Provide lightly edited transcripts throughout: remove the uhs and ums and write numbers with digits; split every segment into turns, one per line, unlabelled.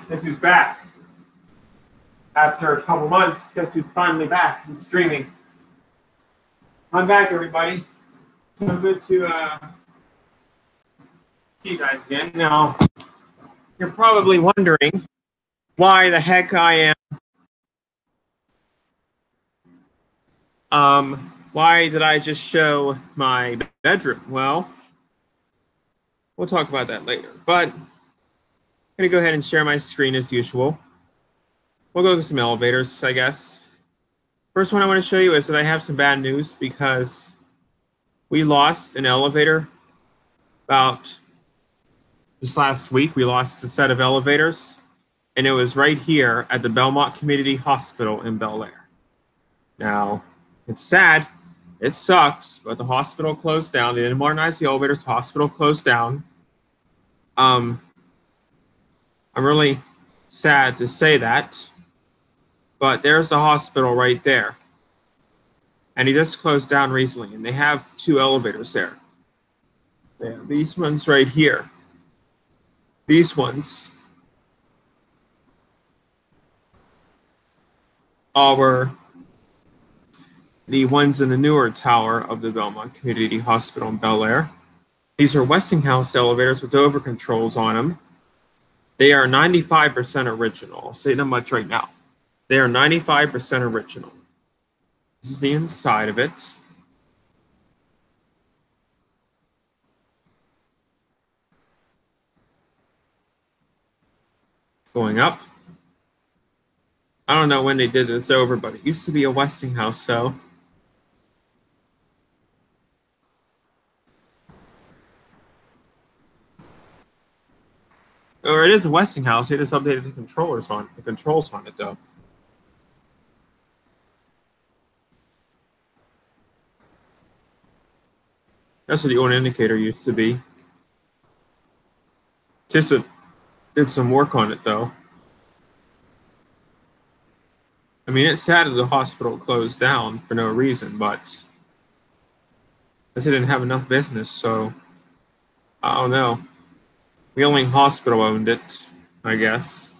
Guess who's back? After a couple months, guess who's finally back and streaming? I'm back, everybody. So good to see you guys again. Now, you're probably wondering why the heck I am. Why did I just show my bedroom? Well, we'll talk about that later. But I'm going to go ahead and share my screen as usual. We'll go to some elevators, I guess. First one I want to show you is that I have some bad news because we lost an elevator about this last week. We lost a set of elevators, and it was right here at the Belmont Community Hospital in Bel Air. Now, it's sad. It sucks, but the hospital closed down. They didn't modernize the elevators. The hospital closed down. I'm really sad to say that, but there's the hospital right there. And he just closed down recently, and they have 2 elevators there. They have these ones right here. These ones are the ones in the newer tower of the Belmont Community Hospital in Bel Air. These are Westinghouse elevators with Dover controls on them. They are 95% original. I'll say that much right now. They are 95% original. This is the inside of it. Going up. I don't know when they did this over, but it used to be a Westinghouse, so. Or it is a Westinghouse. They just updated the controls on it, though. That's what the old indicator used to be. Tissa did some work on it, though. I mean, it's sad that the hospital closed down for no reason, but I guess they didn't have enough business, so I don't know. The only hospital owned it, I guess.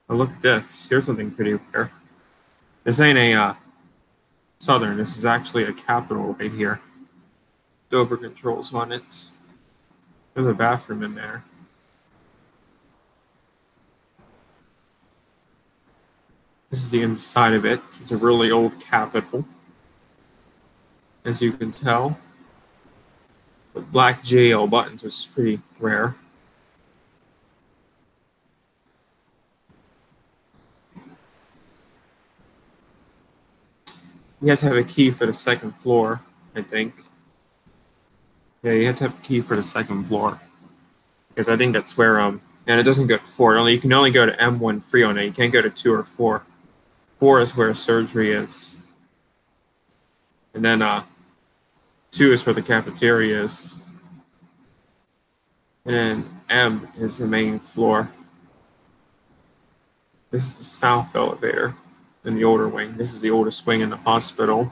Oh, look at this. Here's something pretty rare. This ain't a Southern. This is actually a Capital right here. Dover controls on it. There's a bathroom in there. This is the inside of it. It's a really old Capital, as you can tell. With black JL buttons, which is pretty rare. You have to have a key for the second floor, I think. Yeah, you have to have a key for the second floor. Because I think that's where, and it doesn't go to 4. You can only go to M1 free on it. You can't go to 2 or 4. 4 is where surgery is. And then 2 is where the cafeteria is. And then M is the main floor. This is the south elevator in the older wing. This is the oldest wing in the hospital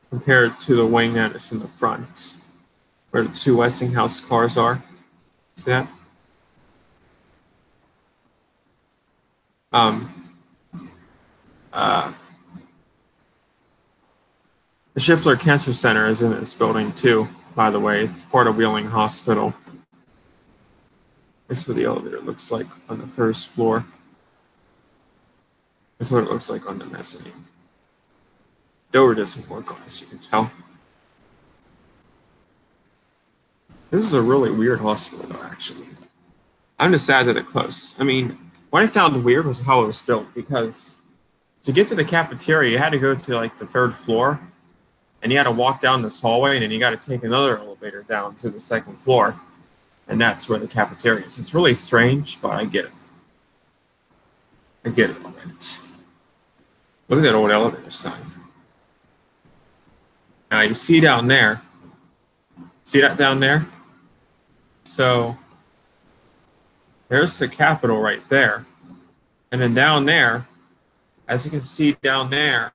compared to the wing that is in the front, where the 2 Westinghouse cars are. See that? The Schiffler Cancer Center is in this building too, by the way. It's part of Wheeling Hospital. This is what the elevator looks like on the first floor. This is what it looks like on the mezzanine. Dover does some work on this, you can tell. This is a really weird hospital, though, actually. I'm just sad that it closed. I mean, what I found weird was how it was built, because to get to the cafeteria, you had to go to like the 3rd floor, and you had to walk down this hallway, and then you got to take another elevator down to the 2nd floor, and that's where the cafeteria is. It's really strange, but I get it. I get it all right. Look at that old elevator sign. Now you see down there, see that down there? So there's the Capitol right there. And then down there, as you can see down there,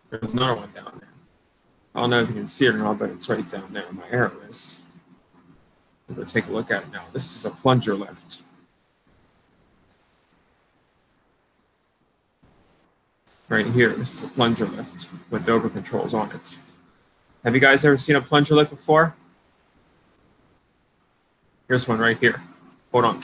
there's another one down there. I don't know if you can see it or not, but it's right down there. My arrow is. We'll take a look at it now. This is a plunger lift. Right here, this is a plunger lift with Dover controls on it. Have you guys ever seen a plunger lift before? Here's one right here. Hold on.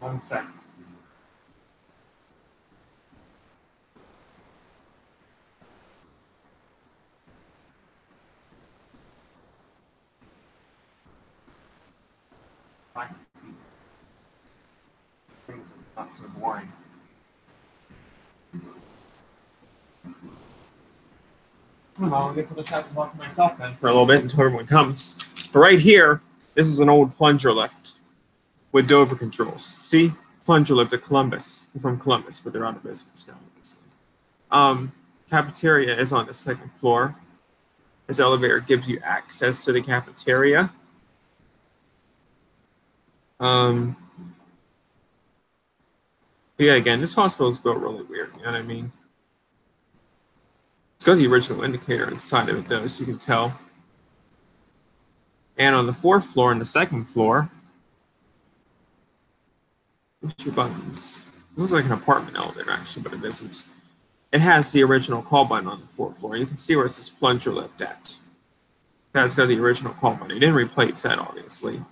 One second. Not so boring. I'll get to the top and talk to myself then for a little bit until everyone comes. But right here, this is an old plunger lift with Dover controls. See? Plunger lift at Columbus. From Columbus, but they're out of business now, obviously. Cafeteria is on the second floor. This elevator gives you access to the cafeteria. Yeah, again, this hospital is built really weird, you know what I mean? It's got the original indicator inside of it, though, so you can tell. And on the fourth floor and the second floor, what's your buttons? It looks like an apartment elevator, actually, but it isn't. It has the original call button on the fourth floor. You can see where it says plunger lift at. That's got the original call button. It didn't replace that, obviously.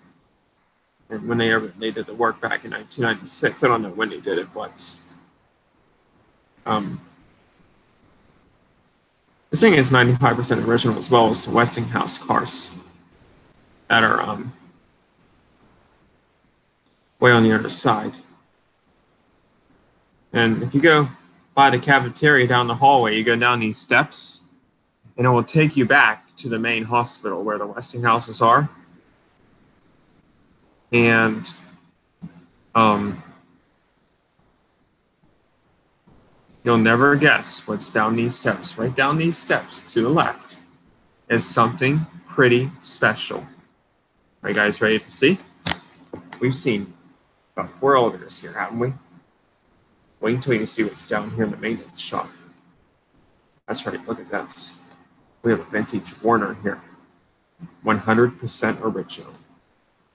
And when they did the work back in 1996, I don't know when they did it, but this thing is 95% original, as well as the Westinghouse cars that are way on the other side. And if you go by the cafeteria down the hallway, you go down these steps, and it will take you back to the main hospital where the Westinghouses are. And you'll never guess what's down these steps. Right down these steps to the left is something pretty special. Are you guys ready to see? We've seen about 4 elevators here, haven't we? Wait until you see what's down here in the maintenance shop. That's right, look at that. We have a vintage Warner here. 100% original.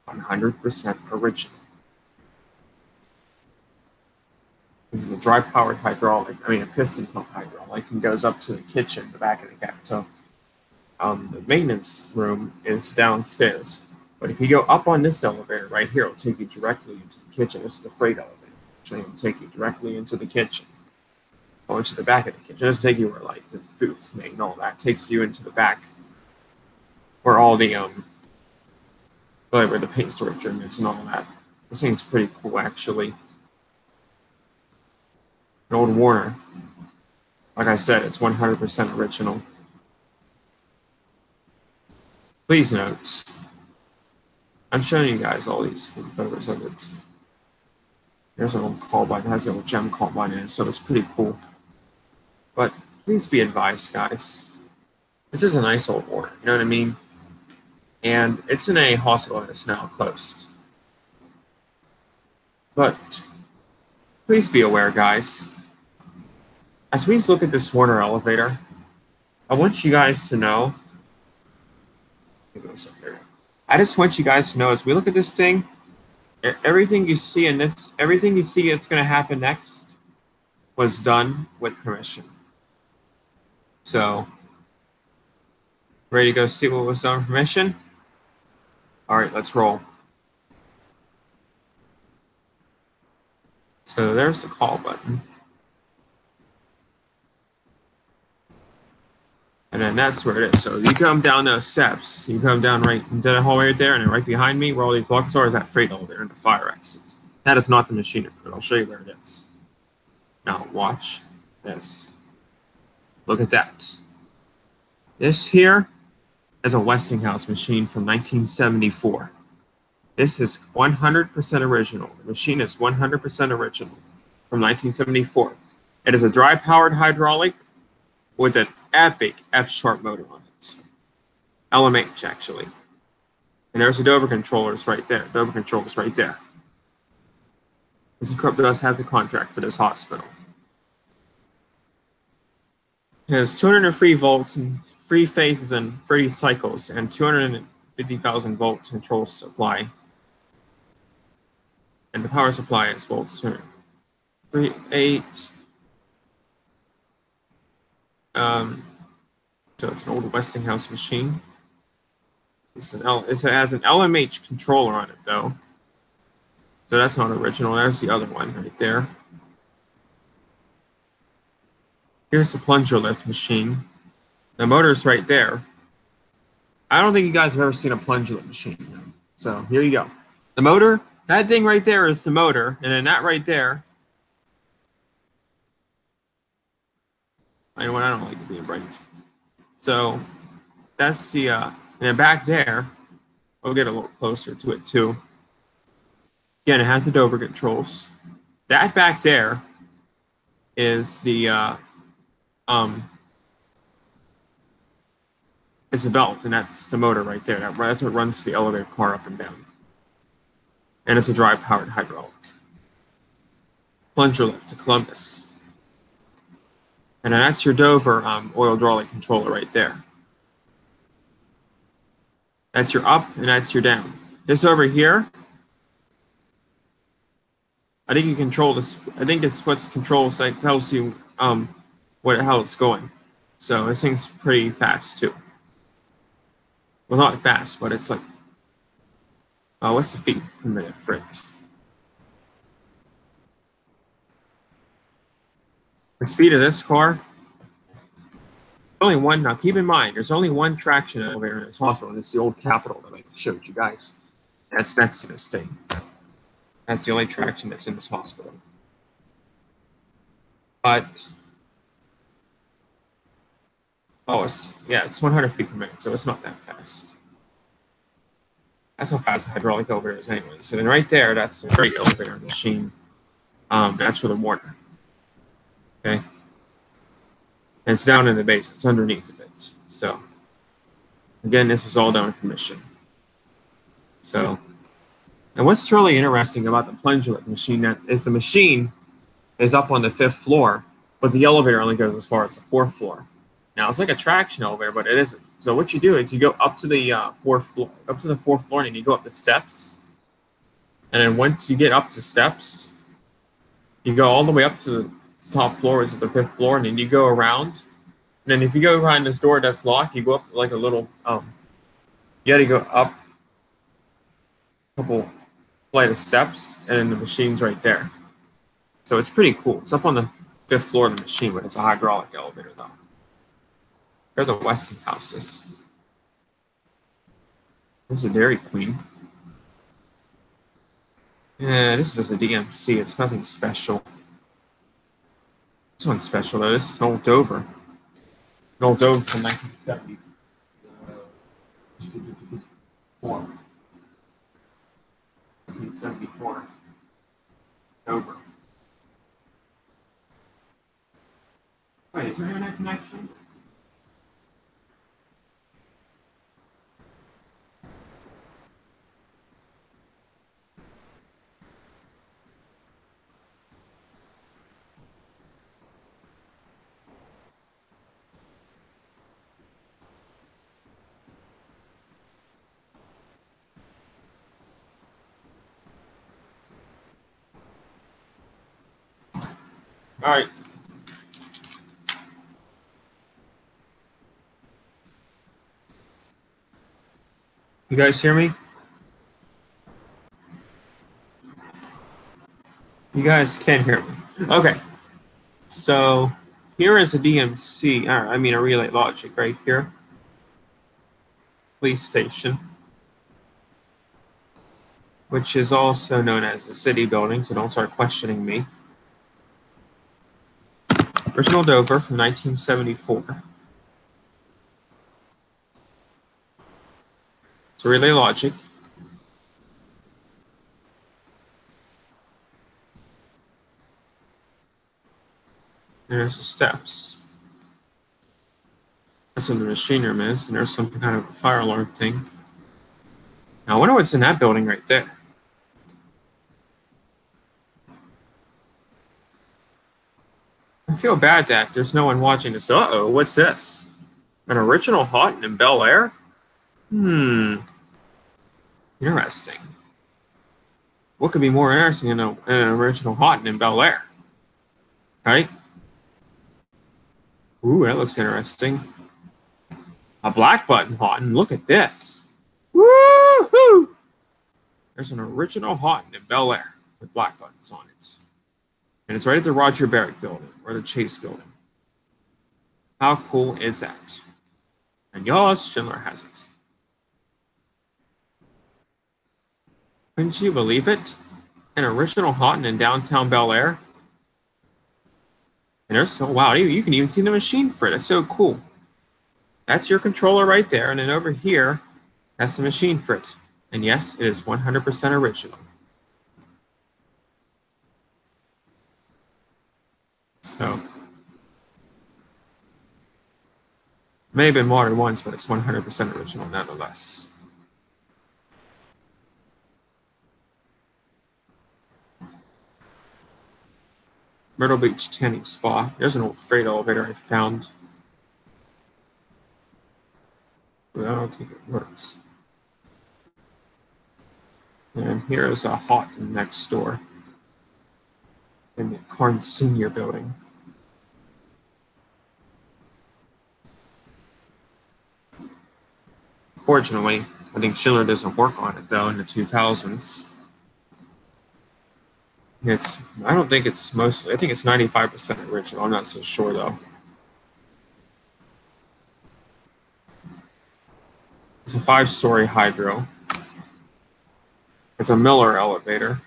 100% original. This is a dry-powered hydraulic, a piston pump hydraulic, and goes up to the kitchen, the back of the cafeteria. The maintenance room is downstairs. But if you go up on this elevator right here, it'll take you directly into the kitchen. This is the freight elevator. Actually, it'll take you directly into the kitchen. Or into the back of the kitchen. It doesn't take you where like the food's made and all that. It takes you into the back where all the where the paint storage room is and all that. This thing's pretty cool, actually. An old Warner. Like I said, it's 100% original. Please note, I'm showing you guys all these cool photos of it. There's a little call button. It has a little gem call button in it, so it's pretty cool. But please be advised, guys. This is a nice old Warner, you know what I mean? And it's in a hospital that's now closed. But please be aware, guys. As we look at this Warner elevator, I want you guys to know. I just want you guys to know, as we look at this thing, everything you see that's going to happen next was done with permission. So, ready to go see what was done with permission? All right, let's roll. So there's the call button. And then that's where it is. So you come down those steps, you come down right into the hallway right there, and then right behind me, where all these lockers are, is that freight elevator and the fire exit. That is not the machinery for it. I'll show you where it is. Now watch this. Look at that. This here is a Westinghouse machine from 1974. This is 100% original. The machine is 100% original from 1974. It is a dry-powered hydraulic with an epic F-sharp motor on it. LMH, actually. And there's the Dover controllers right there. Dover controllers right there. ThyssenKrupp does have the contract for this hospital. It has 203 volts and 3 phases and 30 cycles and 250,000 volt control supply. And the power supply is volts 238. So it's an old Westinghouse machine. It has an LMH controller on it though. So that's not original. There's the other one right there. Here's the plunger lift machine. The motor's right there. I don't think you guys have ever seen a plunger lift machine. So here you go. The motor, that thing right there is the motor, and then that right there. I don't like it being bright. So that's the, and then back there, I'll get a little closer to it too. Again, it has the Dover controls. That back there is the is the belt, and that's the motor right there. That's what runs the elevator car up and down. And it's a dry-powered hydraulic. Plunger lift to Columbus. And then that's your Dover oil hydraulic controller right there. That's your up and that's your down. This over here, I think you control this. I think it's what controls that tells you how it's going. So this thing's pretty fast too. Well, not fast, but it's like, what's the feet per minute for it? The speed of this car, only one. Now keep in mind, there's only one traction elevator in this hospital, and it's the old Capitol that I showed you guys. That's next to this thing. That's the only traction that's in this hospital. But it's 100 feet per minute, so it's not that fast. That's how fast a hydraulic elevator is anyway. So then right there, that's the freight elevator machine. That's for the Warner. Okay. And it's down in the basement. It's underneath of it. So again, this is all done with permission. So, and what's really interesting about the plunger lift machine is the machine is up on the 5th floor, but the elevator only goes as far as the 4th floor. Now it's like a traction elevator, but it isn't. So what you do is you go up to the 4th floor, and you go up the steps. And then once you get up to steps, you go all the way up to the top floor, which is the 5th floor, and then you go around. And then if you go behind this door that's locked, you go up like a little, you got to go up a couple flight of steps, and then the machine's right there. So it's pretty cool. It's up on the 5th floor of the machine, but it's a hydraulic elevator though. There's a Westinghouse. There's a Dairy Queen. Yeah, this is a DMC. It's nothing special. This one's special though. This is an old Dover. An old Dover from 1974. 1974. Dover. Wait, is there internet connection? All right. You guys hear me? You guys can hear me. Okay. So here is a DMC, I mean a relay logic right here. Police station, which is also known as the city building, so don't start questioning me. Original Dover from 1974. So relay logic. There's the steps. That's where the machine room is, and there's some kind of a fire alarm thing. Now, I wonder what's in that building right there. I feel bad that there's no one watching this. Uh-oh, what's this? An original Houghton in Bel Air? Interesting. What could be more interesting than an original Houghton in Bel Air? Right? Ooh, that looks interesting. A black button Houghton. Look at this. Woo-hoo! There's an original Houghton in Bel Air with black buttons on it. And it's right at the Roger Barrick building or the Chase building. How cool is that? And yours, Schindler has it. Couldn't you believe it? An original Houghton in downtown Bel Air. And they're so, wow, you can even see the machine for it. It's so cool. That's your controller right there. And then over here, that's the machine for it. And yes, it is 100% original. So, may have been modern once, but it's 100% original nonetheless. Myrtle Beach Tanning Spa. There's an old freight elevator I found. But I don't think it works. And here is a Houghton next door in the Carnes Senior building. Fortunately, I think Schindler doesn't work on it though in the 2000s. I don't think it's mostly, I think it's 95% original. I'm not so sure though. It's a 5-story hydro. It's a Miller elevator.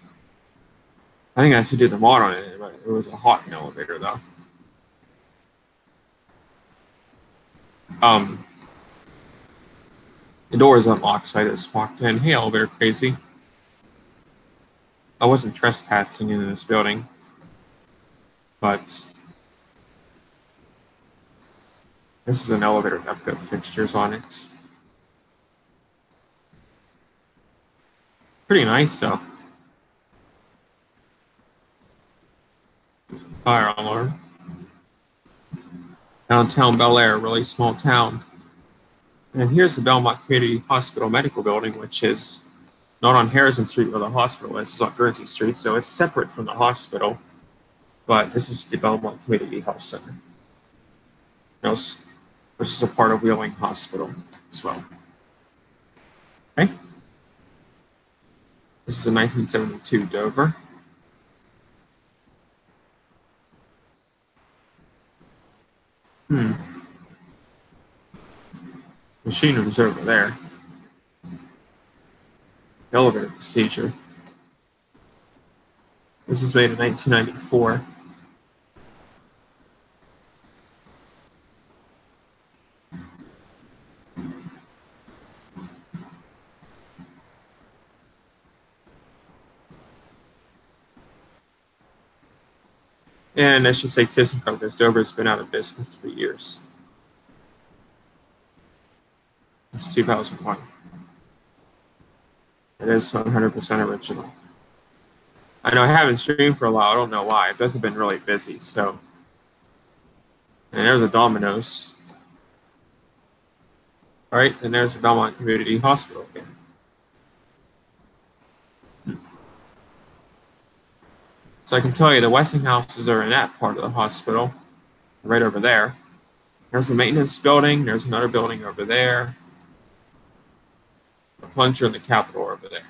I think I actually did the mod on it, but it was a Houghton elevator though. The door is unlocked, so I just walked in. Hey, elevator crazy. I wasn't trespassing in this building, but this is an elevator that's got fixtures on it. Pretty nice, though. There's a fire alarm. Downtown Bel Air, really small town. And here's the Belmont Community Hospital Medical Building, which is not on Harrison Street where the hospital is. It's on Guernsey Street, so it's separate from the hospital. But this is the Belmont Community Health Center, which is a part of Wheeling Hospital as well. Okay. This is a 1972 Dover. Machine room's over there. Elevator procedure. This was made in 1994. And I should say ThyssenKrupp, because Dover's been out of business for years. It's 2001. It is 100% original. I know I haven't streamed for a while. I don't know why. It hasn't been really busy, so. And there's a Domino's. All right, and there's the Belmont Community Hospital again. So I can tell you the Westinghouses are in that part of the hospital, right over there. There's a maintenance building. There's another building over there. The plunger and the Capitol over there.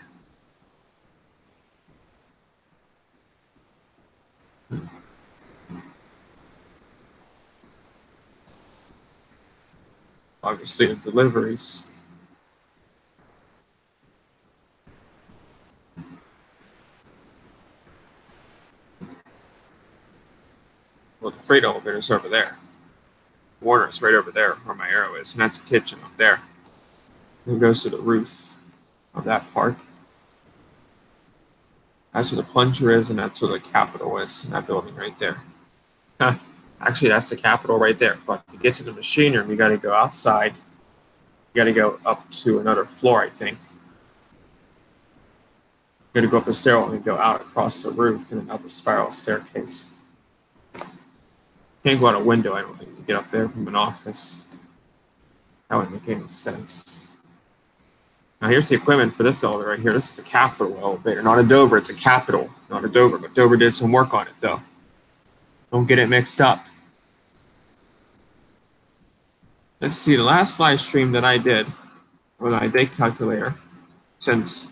Obviously, the deliveries. Well, the freight elevator's over there. Warner's right over there where my arrow is, and that's a kitchen up there. And it goes to the roof of that part. That's where the plunger is, and that's where the Capitol is in that building right there. Huh. Actually, that's the Capitol right there. But to get to the machine room, you got to go outside. You got to go up to another floor, I think. You got to go up a stairwell and go out across the roof and then up a spiral staircase. Can't go out a window, I don't think, to get up there from an office. That wouldn't make any sense. Now here's the equipment for this elevator right here. This is the Capitol elevator, not a Dover. It's a Capitol, not a Dover. But Dover did some work on it, though. Don't get it mixed up. Let's see, the last live stream that I did with my date calculator, since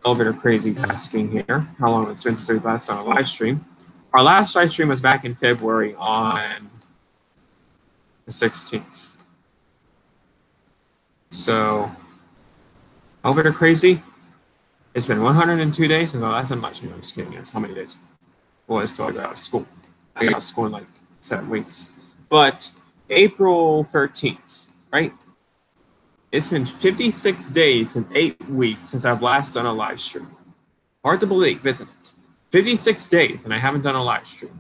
Elevator Crazy's asking here how long it's been since we last on a live stream. Our last live stream was back in February on the 16th. So, Elevator Crazy, it's been 102 days since I last done live stream. I'm just kidding. That's how many days? Well, it's till I got out of school. I got out of school in like 7 weeks. But April 13th, right? It's been 56 days and 8 weeks since I've last done a live stream. Hard to believe, isn't it? 56 days and I haven't done a live stream.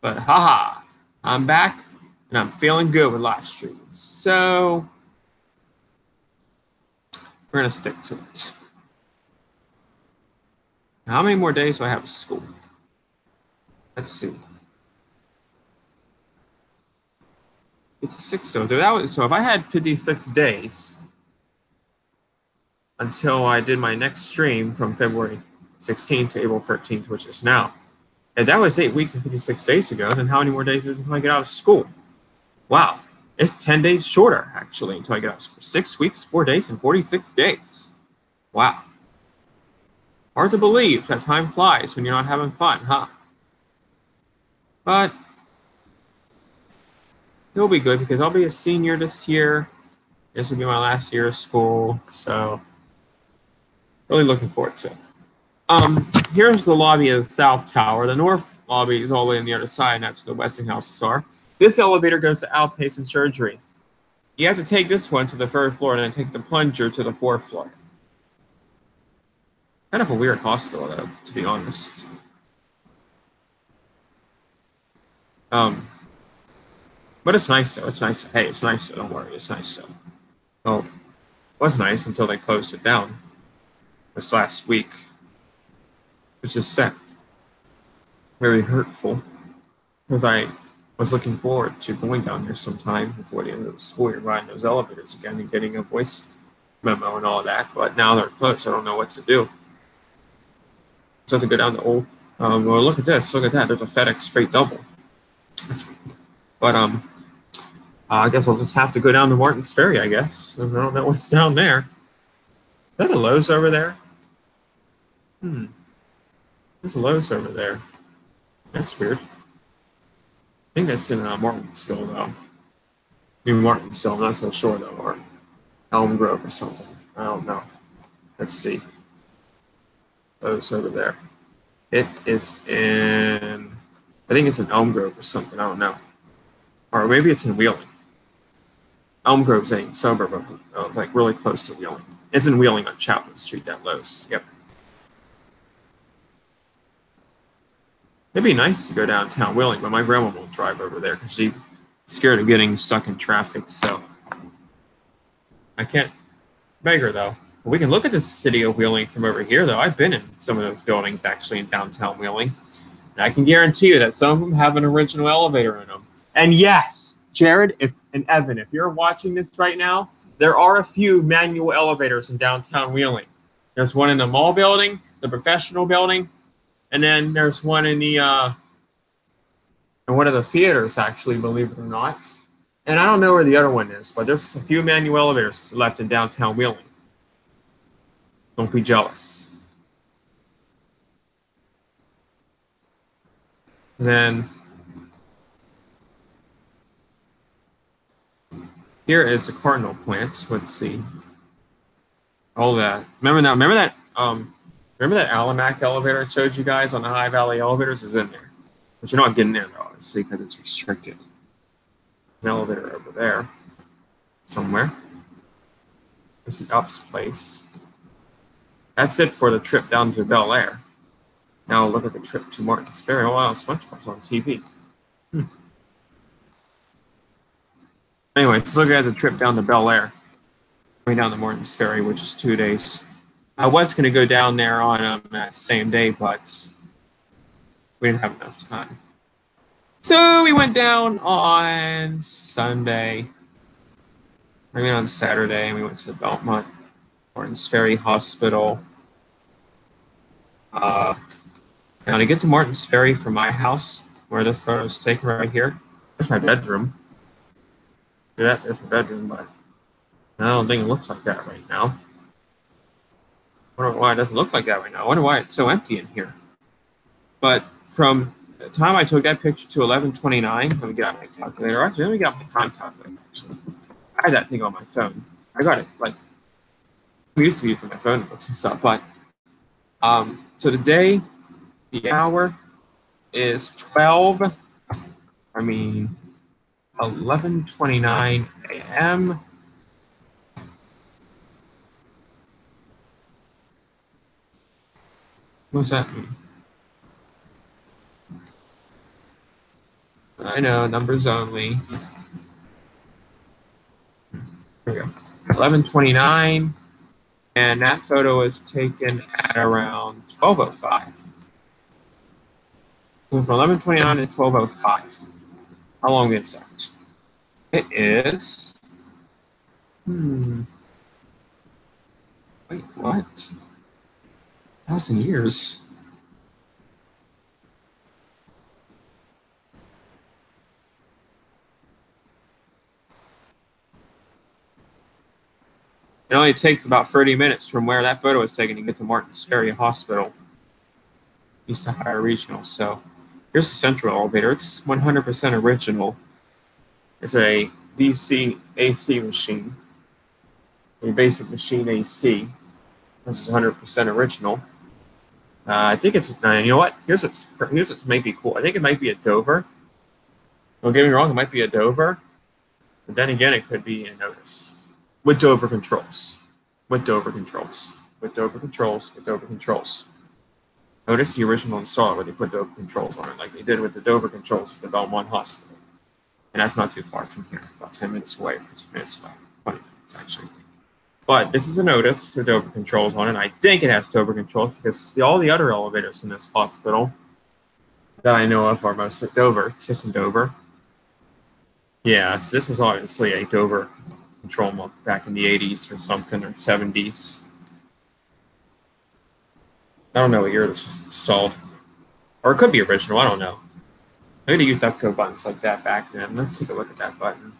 But haha, I'm back and I'm feeling good with live streams. So we're going to stick to it. Now, how many more days do I have of school? Let's see. 56. So if I had 56 days until I did my next stream from February 16th to April 13th, which is now, and that was 8 weeks and 56 days ago, then how many more days is it until I get out of school? Wow, it's 10 days shorter actually until I get out of school. 6 weeks, 4 days, and 46 days. Wow. Hard to believe that time flies when you're not having fun, huh? But it'll be good because I'll be a senior this year. This will be my last year of school, so really looking forward to it. Here's the lobby of the South Tower. The North lobby is all the way on the other side, and that's where the Westinghouses are. This elevator goes to outpatient surgery. You have to take this one to the 3rd floor and then take the plunger to the 4th floor. Kind of a weird hospital, though, to be honest. But it's nice, though. It's nice. Hey, it's nice, though. Don't worry. It's nice, though. Well, it was nice until they closed it down this last week, which is sad. Very hurtful, because I was looking forward to going down there sometime before the end of the school year, riding those elevators again and getting a voice memo and all of that. But now they're closed. I don't know what to do. So I have to go down the old. Well, look at this. Look at that. There's a FedEx Freight Double. That's cool. But I guess I'll just have to go down to Martins Ferry, I guess. I don't know what's down there. Is that a Lowe's over there? There's a Lowe's over there. That's weird. I think that's in Martinsville, though. Maybe Martinsville, I'm not so sure, though. Or Elm Grove or something. I don't know. Let's see. Lowe's over there. It is in, I think it's in Elm Grove or something. I don't know. Or maybe it's in Wheeling. Elm Grove's a suburb of it's like really close to Wheeling. It's in Wheeling on Chapman Street, that Lowe's. Yep. It'd be nice to go downtown Wheeling, but my grandma won't drive over there because she's scared of getting stuck in traffic. So I can't beg her, though. But we can look at the city of Wheeling from over here, though. I've been in some of those buildings actually in downtown Wheeling. And I can guarantee you that some of them have an original elevator in them. And yes, Jared and Evan, if you're watching this right now, there are a few manual elevators in downtown Wheeling. There's one in the mall building, the professional building, and then there's one in the in one of the theaters, actually, believe it or not. And I don't know where the other one is, but there's a few manual elevators left in downtown Wheeling. Don't be jealous. And then here is the Cardinal plant. Let's see. All that. Remember that Alimac elevator I showed you guys on the High Valley elevators is in there. But you're not getting there, though, obviously, because it's restricted. An elevator over there somewhere. There's the Ups place. That's it for the trip down to Bel Air. Now look at the trip to Martins Ferry. Oh, wow, SpongeBob's on TV. Anyway, let's look at the trip down to Bel Air. Going down to Martins Ferry, which is 2 days. I was going to go down there on that same day, but we didn't have enough time. So we went down on Sunday. I mean on Saturday, and we went to the Belmont Martins Ferry Hospital. Now to get to Martins Ferry from my house, where this photo is taken right here, there's my bedroom. Yeah, there's my bedroom, but I don't think it looks like that right now. I wonder why it doesn't look like that right now. I wonder why it's so empty in here. But from the time I took that picture to 11:29, let me get out my calculator. Actually, let me get out my time calculator. Actually, I had that thing on my phone. I got it like I'm used to using my phone to look this up, but so the day, the hour is 11:29 a.m. What does that mean? I know, numbers only. Here we go. 11:29, and that photo was taken at around 12:05. So from 11:29 to 12:05. How long is that? It is. Wait, what? 1,000 years. It only takes about 30 minutes from where that photo was taken to get to Martins Ferry Hospital, East Ohio Regional. So here's the central elevator. It's 100% original. It's a DC AC machine, a basic machine AC. This is 100% original. I think it's, you know what? Here's what's maybe cool. I think it might be a Dover. Don't get me wrong, it might be a Dover. But then again, it could be a Notice. With Dover controls. With Dover controls. With Dover controls. With Dover controls. Notice the original installer where they put Dover controls on it, like they did with the Dover controls at the Belmont Hospital. And that's not too far from here, about 10 minutes away, 15 minutes away, 20 minutes actually. But this is a Notice with Dover controls on it. I think it has Dover controls because all the other elevators in this hospital that I know of are mostly Dover, Thyssen-Dover. Yeah, so this was obviously a Dover control back in the 80s or something, or 70s. I don't know what year this was installed. Or it could be original, I don't know. Maybe they used EPCO buttons like that back then. Let's take a look at that button.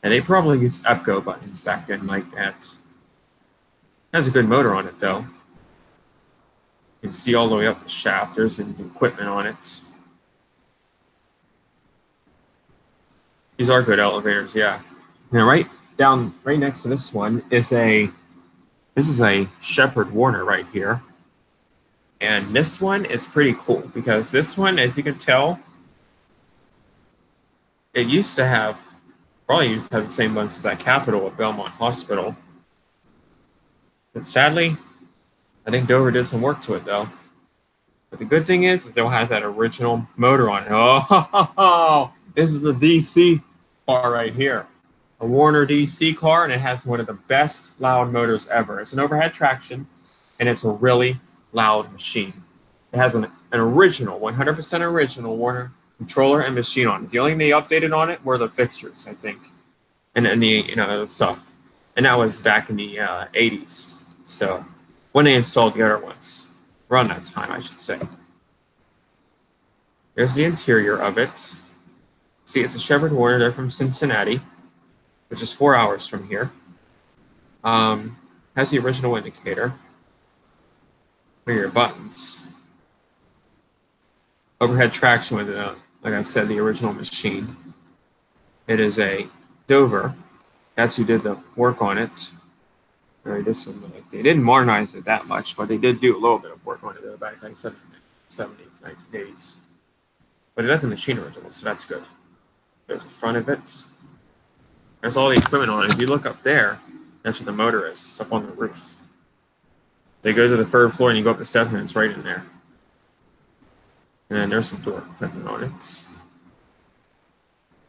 And they probably used EPCO buttons back then like that. It has a good motor on it though. You can see all the way up the shaft. There's the equipment on it. These are good elevators, yeah. Now right next to this one is this is a Sheppard Warner right here. And this one is pretty cool because this one, as you can tell, it probably used to have the same ones as that Capitol at Belmont Hospital. But sadly, I think Dover did some work to it though. But the good thing is it still has that original motor on it. Oh, this is a DC car right here. A Warner DC car, and it has one of the best loud motors ever. It's an overhead traction, and it's a really loud machine. It has an original, 100% original Warner controller and machine on it. The only thing they updated on it were the fixtures, I think, and the stuff. And that was back in the 80s. So when they installed the other ones, around that time, I should say. There's the interior of it. See, it's a Sheppard Warner. They're from Cincinnati, which is 4 hours from here. Has the original indicator. For your buttons. Overhead traction with, like I said, the original machine. It is a Dover. That's who did the work on it. They didn't modernize it that much, but they did do a little bit of work on it back in the 70s, 1980s. But that's a machine original, so that's good. There's the front of it. There's all the equipment on it. If you look up there, that's where the motor is. It's up on the roof. They go to the third floor and you go up the steps and it's right in there. And then there's some door equipment on it.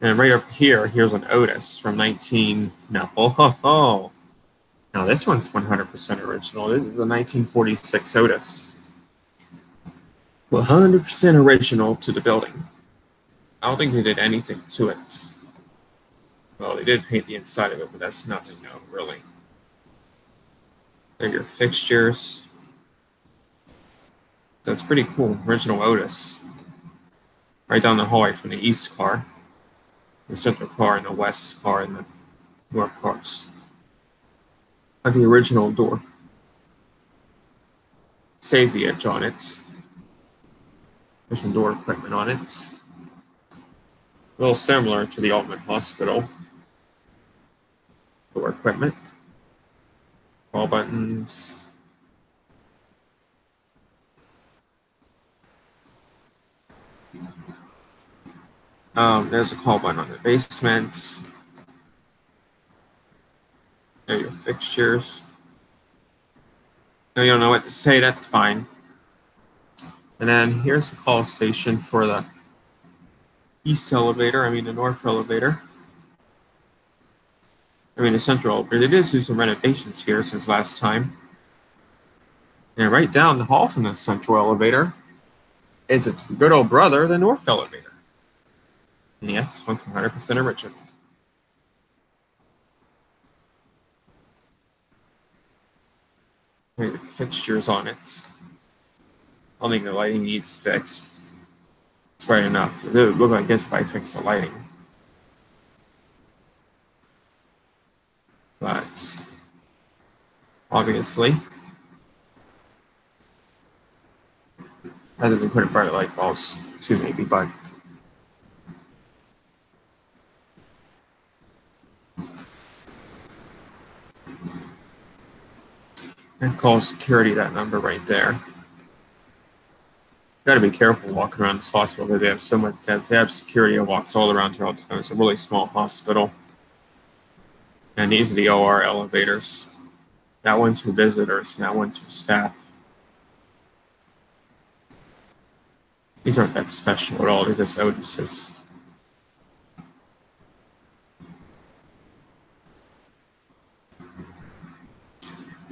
And right up here, here's an Otis from 19. No, oh. Now this one's 100% original. This is a 1946 Otis. 100% original to the building. I don't think they did anything to it. Well, they did paint the inside of it, but that's nothing, no, really. They're your fixtures. So it's pretty cool. Original Otis. Right down the hallway from the east car, the central car, and the west car, and the north cars. At the original door. Safety edge on it. There's some door equipment on it. A little similar to the Altman Hospital. Door equipment. Call buttons. There's a call button on the basement. There are your fixtures. No, you don't know what to say, that's fine. And then here's the call station for the east elevator, the north elevator. The central elevator. They did do some renovations here since last time. And right down the hall from the central elevator is its good old brother, the north elevator. And yes, this one's 100% original. The fixtures on it. I don't think the lighting needs fixed. It's bright enough. It would look like this if I fixed the lighting. But obviously, other than putting bright light bulbs too, maybe, but and call security, that number right there. Got to be careful walking around this hospital because they have so much. They have security that walks all around here all the time. It's a really small hospital. And these are the OR elevators. That one's for visitors, and that one's for staff. These aren't that special at all. They're just Otises.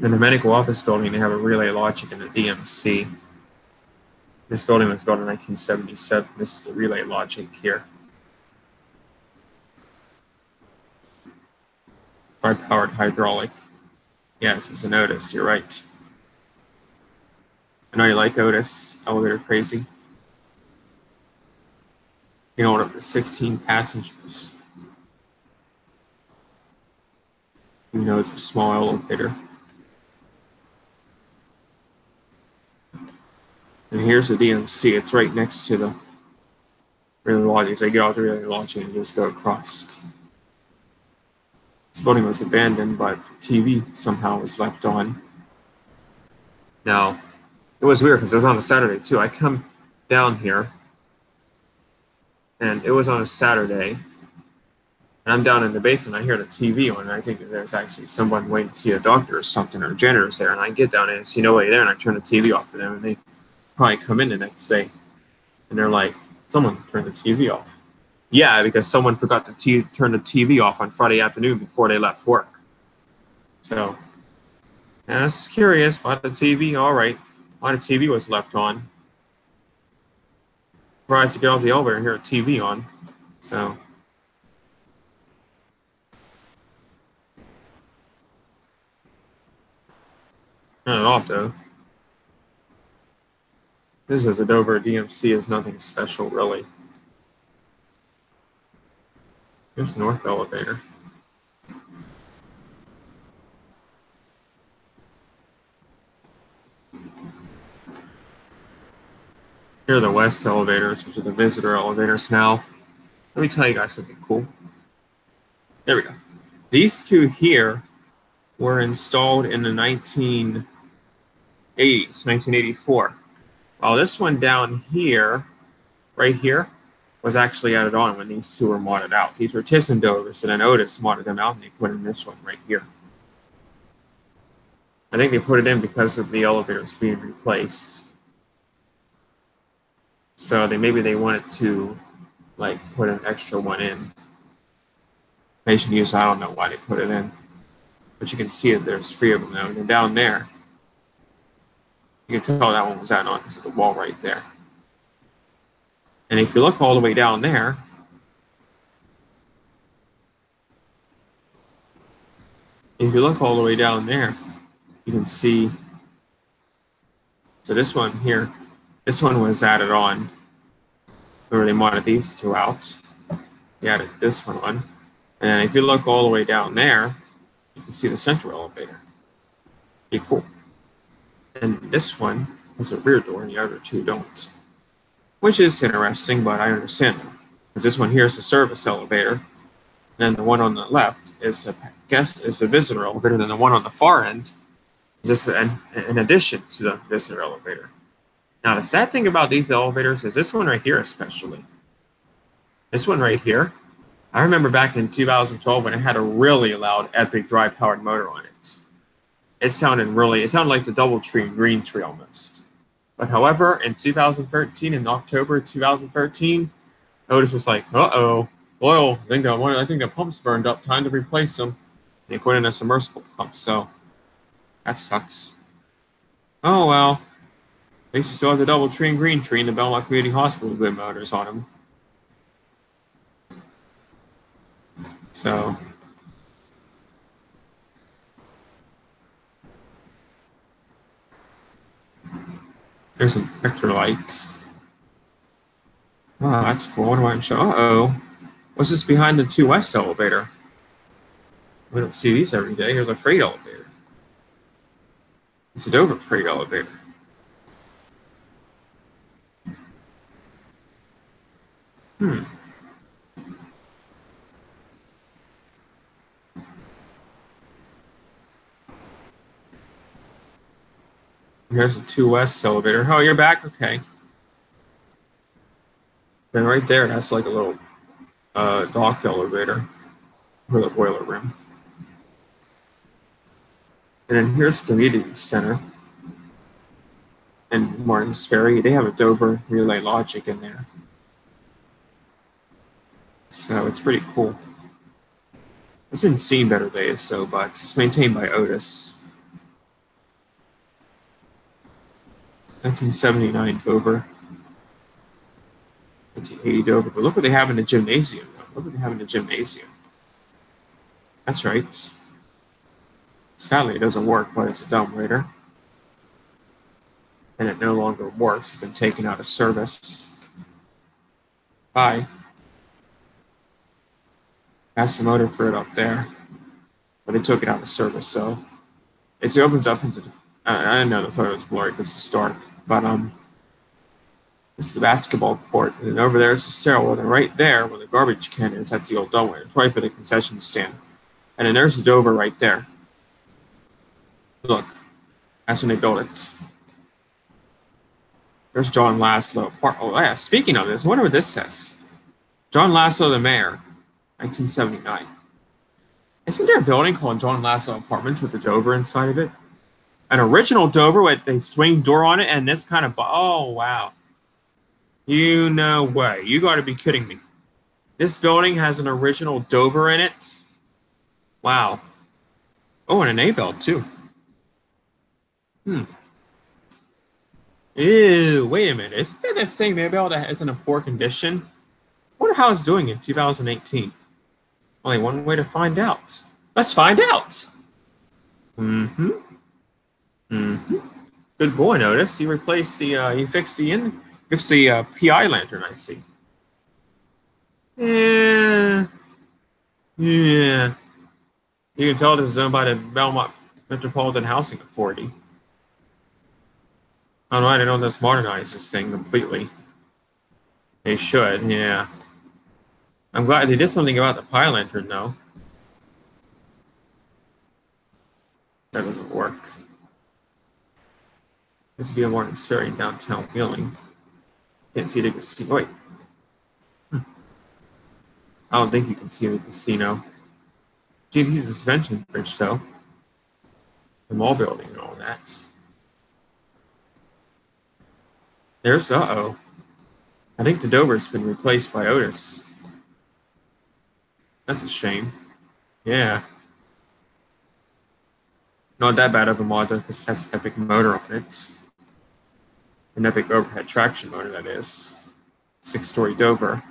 In the medical office building, they have a Relay Logic and a DMC. This building was built in 1977. This is the Relay Logic here. Powered hydraulic. Yes, it's an Otis, you're right. I know you like Otis, elevator crazy. You know, up to 16 passengers. You know, it's a small elevator. And here's the DMC. It's right next to the Relay Logic. So you get out the Relay Logic and just go across. This building was abandoned, but the TV somehow was left on. Now, it was weird because it was on a Saturday too. I come down here, and it was on a Saturday, and I'm down in the basement. I hear the TV on, and I think that there's actually someone waiting to see a doctor or something, or a janitor's there. And I get down and see nobody there, and I turn the TV off for them, and they probably come in the next day, and they're like, "Someone turned the TV off." Yeah, because someone forgot to turn the TV off on Friday afternoon before they left work. So, yeah, I was curious about the TV. All right, why the TV was left on. Surprised to get off the elevator and hear a TV on. So, not at all, though. This is a Dover DMC. Is nothing special, really. Here's the north elevator. Here are the west elevators, which are the visitor elevators now. Let me tell you guys something cool. There we go. These two here were installed in the 1980s, 1984. While this one down here, right here, was actually added on when these two were modded out. These were Thyssen-Dovers, and then Otis modded them out, and they put in this one right here. I think they put it in because of the elevators being replaced. So maybe they wanted to like put an extra one in. Patient use, I don't know why they put it in. But you can see it, there's 3 of them now. And down there, you can tell that one was added on because of the wall right there. And if you look all the way down there, you can see, so this one here, this one was added on. Where they wanted these 2 out. They added this one on. And then if you look all the way down there, you can see the central elevator. Pretty cool. And this one has a rear door and the other 2 don't. Which is interesting, but I understand them. Because this one here is a service elevator. And then the one on the left is a visitor elevator. And then the one on the far end is just an addition to the visitor elevator. Now, the sad thing about these elevators is this one right here especially. This one right here, I remember back in 2012 when it had a really loud Epic dry-powered motor on it. It sounded like the DoubleTree and Green Tree almost. But however, in 2013, in October 2013, Otis was like, uh-oh, oil, I think the pump's burned up, time to replace them. And they put in a submersible pump, so that sucks. Oh, well. At least you still have the DoubleTree and Green Tree and the Belmont Community Hospital good motors on them. So, there's some picture lights. Oh, that's cool. What do I show? Uh-oh. What's this behind the 2 West elevator? We don't see these every day. Here's a freight elevator. It's a Dover freight elevator. Here's a 2 West elevator. Oh, you're back? Okay. Then right there, that's like a little dock elevator for the boiler room. And then here's the community center. And Martin's Ferry, they have a Dover Relay Logic in there. So it's pretty cool. It's been seen better days, but it's maintained by Otis. 1979 Dover. 1980 Dover. But look what they have in the gymnasium. That's right. Sadly, it doesn't work, but it's a dumbwaiter. And it no longer works. It's been taken out of service. Bye. That's the motor for it up there. But they took it out of service, so it opens up into the, I didn't know the photo's blurry because it's dark, but this is the basketball court, and then over there is the stairwell, and right there where the garbage can is, that's the old dumbwaiter, probably for the concession stand. And then there's the Dover right there. Look, that's when they built it. There's John Laszlo. Oh yeah, speaking of this, I wonder what this says. John Laszlo, the mayor, 1979. Isn't there a building called John Laszlo Apartments with the Dover inside of it? An original Dover with a swing door on it and this kind of, oh wow. You know way. You got to be kidding me. This building has an original Dover in it. Wow. Oh, and an A-belt too. Ew, wait a minute. Isn't that the same A-belt that is in a poor condition? I wonder how it's doing in 2018. Only one way to find out. Let's find out. Good boy, Otis. You replaced the, you fixed the PI lantern, I see. Yeah. You can tell this is owned by the Belmont Metropolitan Housing Authority. All right, I don't know, let's modernize this thing completely. They should, yeah. I'm glad they did something about the PI lantern, though. That doesn't work. This would be a Martin's Ferry in downtown Wheeling. Can't see the casino. Wait. I don't think you can see the casino. GD's a suspension bridge, though. The mall building and all that. There's, uh-oh. I think the Dover's been replaced by Otis. That's a shame. Yeah. Not that bad of a mod though, because it has an epic motor on it. An epic overhead traction motor, that is. 6-story Dover.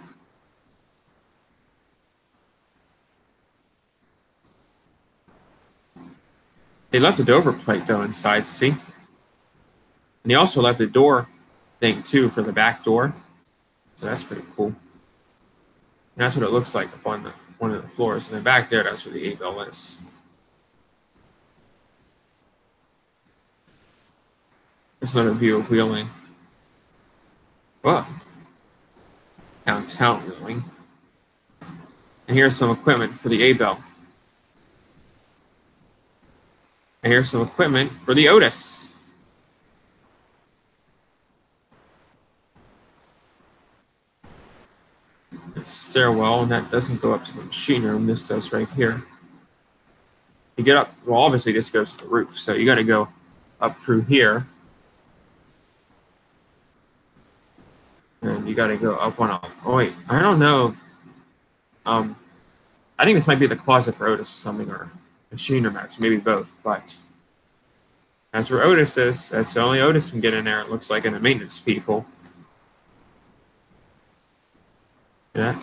They left the Dover plate though inside, see? And they also left the door thing too for the back door. So that's pretty cool. And that's what it looks like up on one of the floors. And then back there, that's where the A-bell is. There's another view of Wheeling. Whoa. Downtown Wheeling. And here's some equipment for the A-bell. And here's some equipment for the Otis. There's a stairwell, and that doesn't go up to the machine room. This does right here. You get up, well, obviously this goes to the roof, so you got to go up through here. And you got to go up on a, oh wait, I don't know. I think this might be the closet for Otis or something, or machine room, actually, maybe both, but that's where Otis is. That's the only Otis can get in there, it looks like, and the maintenance people. Yeah.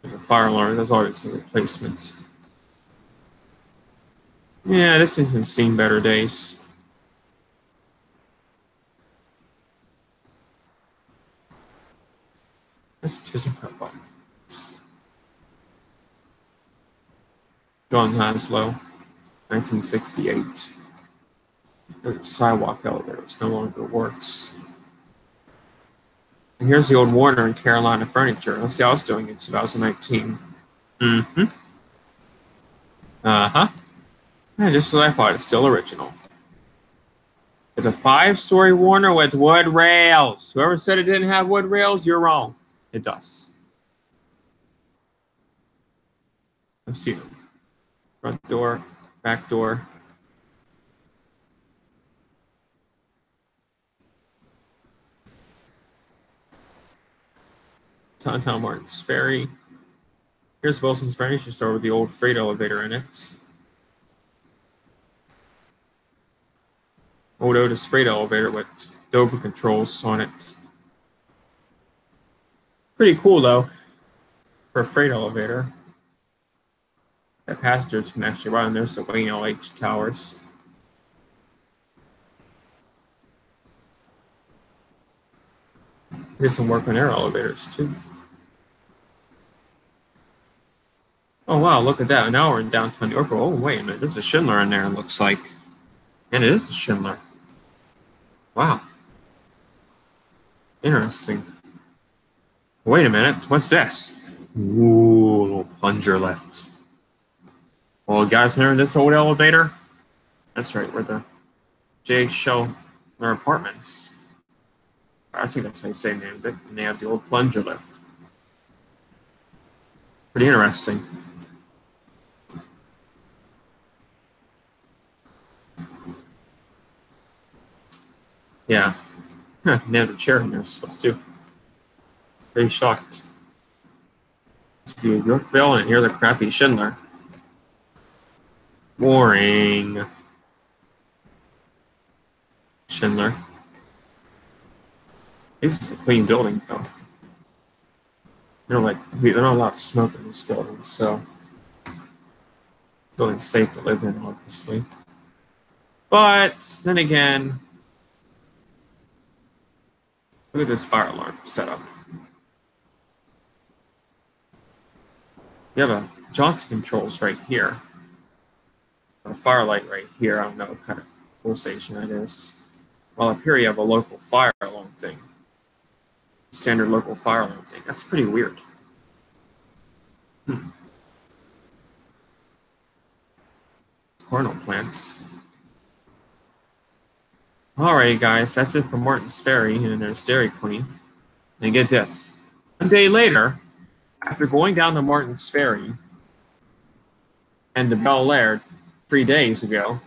There's a fire alarm, there's always a replacement. Yeah, this has seen better days. That's ThyssenKrupp button. John Laszlo, 1968. The sidewalk elevator no longer works. And here's the old Warner and Carolina furniture. Let's see how it's doing in 2019. Mm-hmm. Uh-huh. Yeah, just what I thought. It's still original. It's a 5-story Warner with wood rails. Whoever said it didn't have wood rails, you're wrong. It does. Let's see them. Front door, back door. Downtown Martins Ferry. Here's Wilson's Furniture Store with the old freight elevator in it. Old Otis freight elevator with Dover controls on it. Pretty cool though, for a freight elevator. That passengers can actually ride on. There's the Wayne LH towers. Did some work on air elevators too. Oh wow, look at that. Now we're in downtown New York. Oh wait a minute, there's a Schindler in there, it looks like. And it is a Schindler. Wow. Interesting. Wait a minute, what's this? Ooh, a little plunger lift. Well, guys, remember this old elevator? That's right, where the J. Schindler Apartments. I think that's how you say named it. And they have the old plunger lift. Pretty interesting. Yeah. Huh, they have a chair in there stuff too. Very shocked. To be a Yorkville and hear the crappy Schindler. Boring. Schindler. This is a clean building though. They're not allowed to smoke in this building, so the building's safe to live in, obviously. But then again, look at this fire alarm setup. You have a Johnson controls right here. A firelight right here. I don't know what kind of fuel station that is. Well, up here you have a local fire alarm thing. Standard local fire alarm thing. That's pretty weird. Cornell plants. Alrighty, guys, that's it for Martins Ferry, and there's Dairy Queen. And get this. One day later, after going down to Martins Ferry and the Bel Air 3 days ago,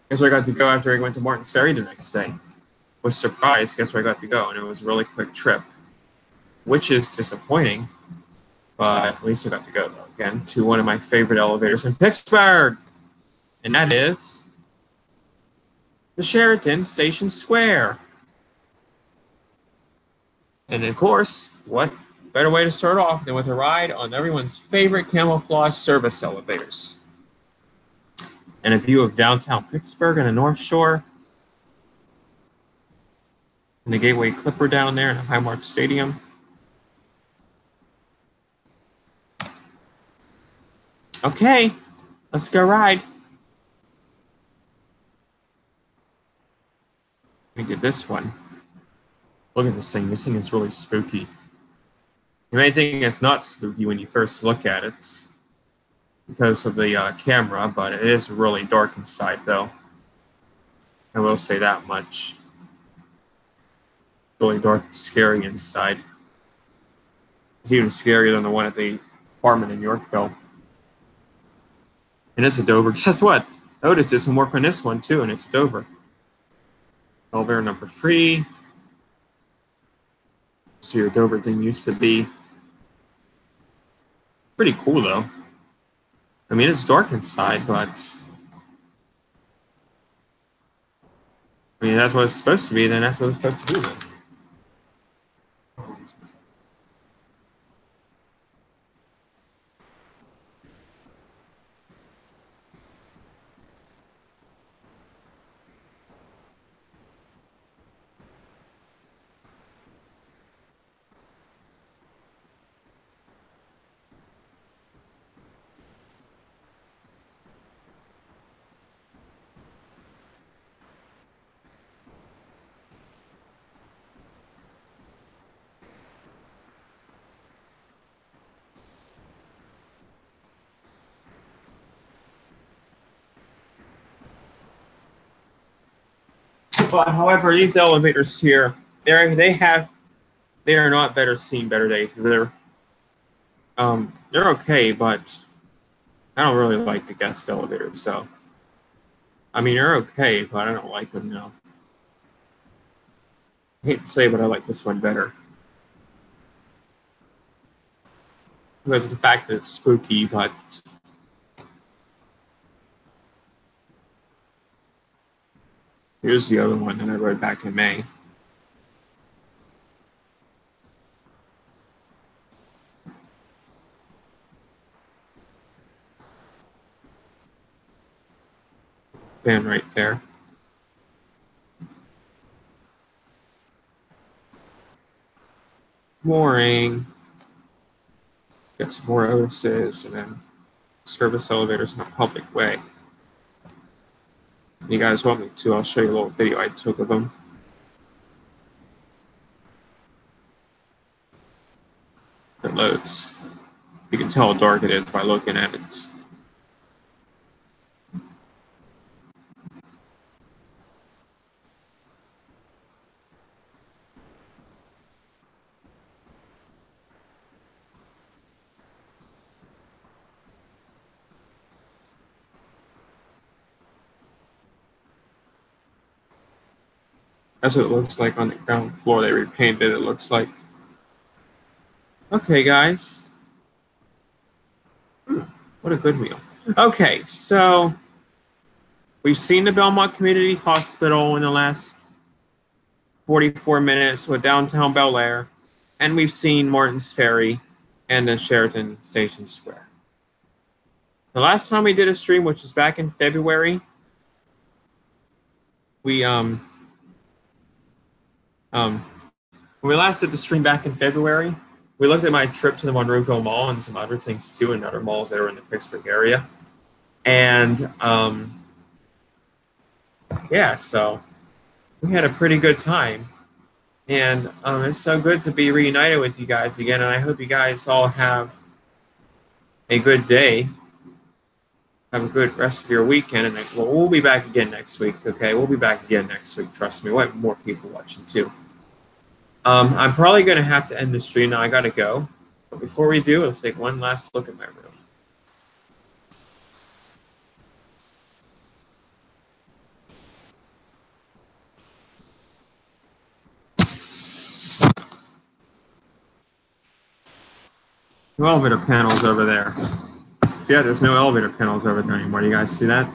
guess where I got to go after I went to Martins Ferry the next day? Was surprised, guess where I got to go, and it was a really quick trip. which is disappointing. But at least I got to go, though, again, to one of my favorite elevators in Pittsburgh. And that is the Sheraton Station Square. And of course, what better way to start off than with a ride on everyone's favorite camouflage service elevators. And a view of downtown Pittsburgh and the North Shore. And the Gateway Clipper down there in the Highmark Stadium. Okay, let's go ride. We did this one. Look at this thing. This thing is really spooky. You may think it's not spooky when you first look at it because of the camera, but it is really dark inside, though. I will say that much. Really dark and scary inside. It's even scarier than the one at the apartment in Yorkville. And it's a Dover. Guess what? Otis did some work on this one, too, and it's a Dover. Elevator number 3. So your Dover thing used to be. Pretty cool, though. I mean, it's dark inside, but I mean, that's what it's supposed to be, then that's what it's supposed to do, then. But however, these elevators here, they are not better seen, better days. They're okay, but I don't really like the guest elevators. So I mean, they're okay, but I don't like them now. I hate to say, but I like this one better because of the fact that it's spooky. But here's the other one that I rode back in May. Fan right there. Mooring. Get some more Otises and then service elevators in a public way. If you guys want me to, I'll show you a little video I took of them. It loads. You can tell how dark it is by looking at it. That's what it looks like on the ground floor. They repainted it, looks like. Okay, guys. What a good meal. Okay, so we've seen the Belmont Community Hospital in the last 44 minutes with downtown Bel Air, and we've seen Martin's Ferry and the Sheraton Station Square. The last time we did a stream, which was back in February, when we last did the stream back in February, we looked at my trip to the Monroeville Mall and some other things too, and other malls that are in the Pittsburgh area. And yeah, so we had a pretty good time. And it's so good to be reunited with you guys again. And I hope you guys all have a good day. Have a good rest of your weekend. And we'll be back again next week, okay? We'll be back again next week, trust me. We'll have more people watching too. I'm probably going to have to end the stream now. I got to go. But before we do, let's take one last look at my room. No elevator panels over there. So yeah, there's no elevator panels over there anymore. You guys see that?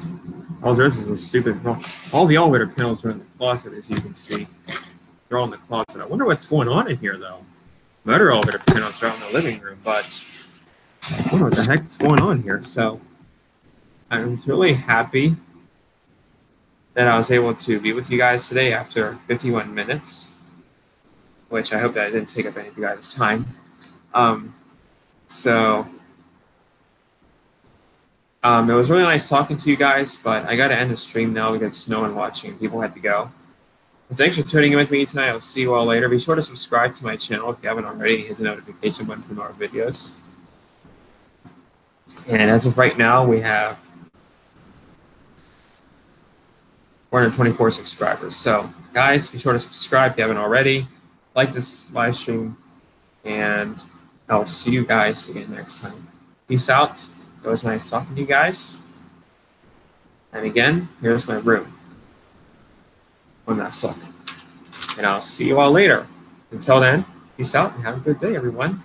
All there is a stupid. Well, all the elevator panels are in the closet, as you can see. They're all in the closet. I wonder what's going on in here, though. Motor elevator panels are out in the living room, but I don't know what the heck is going on here. So I'm really happy that I was able to be with you guys today after 51 minutes, which I hope that I didn't take up any of you guys' time. It was really nice talking to you guys, but I got to end the stream now because there's no one watching. People had to go. And thanks for tuning in with me tonight. I'll see you all later. Be sure to subscribe to my channel if you haven't already. Hit the notification button for more videos. And as of right now, we have 424 subscribers. So, guys, be sure to subscribe if you haven't already. Like this live stream, and I'll see you guys again next time. Peace out. It was nice talking to you guys. And again, here's my room. One last look. And I'll see you all later. Until then, peace out and have a good day, everyone.